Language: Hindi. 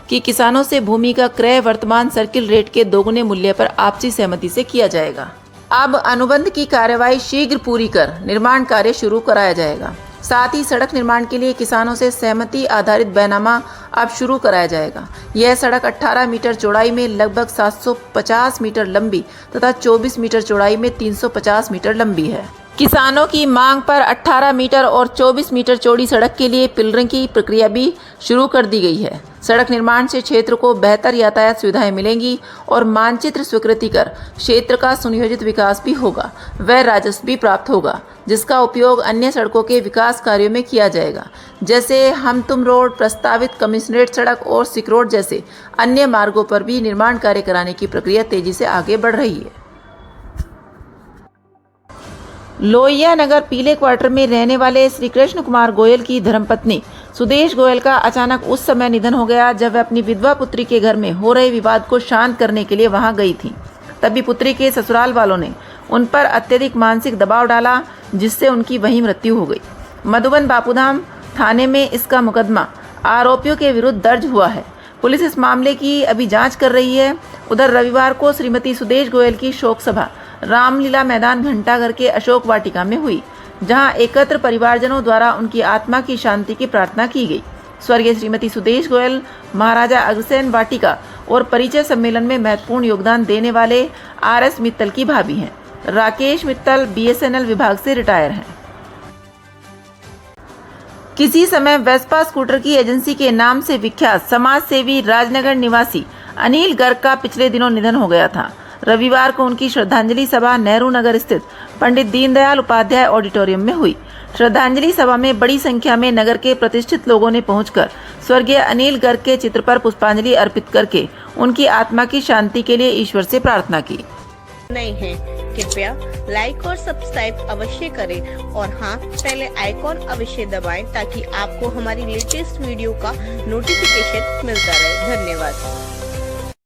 कि किसानों से भूमि का क्रय वर्तमान सर्किल रेट के दोगुने मूल्य पर आपसी सहमति से किया जाएगा। अब अनुबंध की कार्यवाही शीघ्र पूरी कर निर्माण कार्य शुरू कराया जाएगा। साथ ही सड़क निर्माण के लिए किसानों से सहमति आधारित बैनामा अब शुरू कराया जाएगा। यह सड़क 18 मीटर चौड़ाई में लगभग 750 मीटर लंबी तथा 24 मीटर चौड़ाई में 350 मीटर लंबी है। किसानों की मांग पर 18 मीटर और 24 मीटर चौड़ी सड़क के लिए पिलरिंग की प्रक्रिया भी शुरू कर दी गई है। सड़क निर्माण से क्षेत्र को बेहतर यातायात सुविधाएं मिलेंगी और मानचित्र स्वीकृति कर क्षेत्र का सुनियोजित विकास भी होगा व राजस्व भी प्राप्त होगा, जिसका उपयोग अन्य सड़कों के विकास कार्यों में किया जाएगा, जैसे हम तुम रोड, प्रस्तावित कमिश्नरेट सड़क और सिक रोड जैसे अन्य मार्गों पर भी निर्माण कार्य कराने की प्रक्रिया तेजी से आगे बढ़ रही है। लोहिया नगर पीले क्वार्टर में रहने वाले श्री कृष्ण कुमार गोयल की धर्मपत्नी सुदेश गोयल का अचानक उस समय निधन हो गया जब वह अपनी विधवा पुत्री के घर में हो रहे विवाद को शांत करने के लिए वहां गई थी। तभी पुत्री के ससुराल वालों ने उन पर अत्यधिक मानसिक दबाव डाला, जिससे उनकी वहीं मृत्यु हो गई। मधुबन बापूधाम थाने में इसका मुकदमा आरोपियों के विरुद्ध दर्ज हुआ है। पुलिस इस मामले की अभी जाँच कर रही है। उधर रविवार को श्रीमती सुदेश गोयल की शोक सभा रामलीला मैदान घंटाघर के अशोक वाटिका में हुई, जहां एकत्र परिवारजनों द्वारा उनकी आत्मा की शांति की प्रार्थना की गई। स्वर्गीय श्रीमती सुदेश गोयल महाराजा अग्रसेन वाटिका और परिचय सम्मेलन में महत्वपूर्ण योगदान देने वाले RS मित्तल की भाभी हैं। राकेश मित्तल BSNL विभाग से रिटायर हैं। किसी समय वेस्पा स्कूटर की एजेंसी के नाम से विख्यात समाज सेवी राजनगर निवासी अनिल गर्ग का पिछले दिनों निधन हो गया था। रविवार को उनकी श्रद्धांजलि सभा नेहरू नगर स्थित पंडित दीनदयाल उपाध्याय ऑडिटोरियम में हुई। श्रद्धांजलि सभा में बड़ी संख्या में नगर के प्रतिष्ठित लोगों ने पहुंचकर स्वर्गीय अनिल गर्ग के चित्र पर पुष्पांजलि अर्पित करके उनकी आत्मा की शांति के लिए ईश्वर से प्रार्थना की। नहीं है कृपया लाइक और सब्सक्राइब अवश्य करें और हाँ, पहले आइकॉन अवश्य दबाएं ताकि आपको हमारी लेटेस्ट वीडियो का नोटिफिकेशन मिलता रहे। धन्यवाद।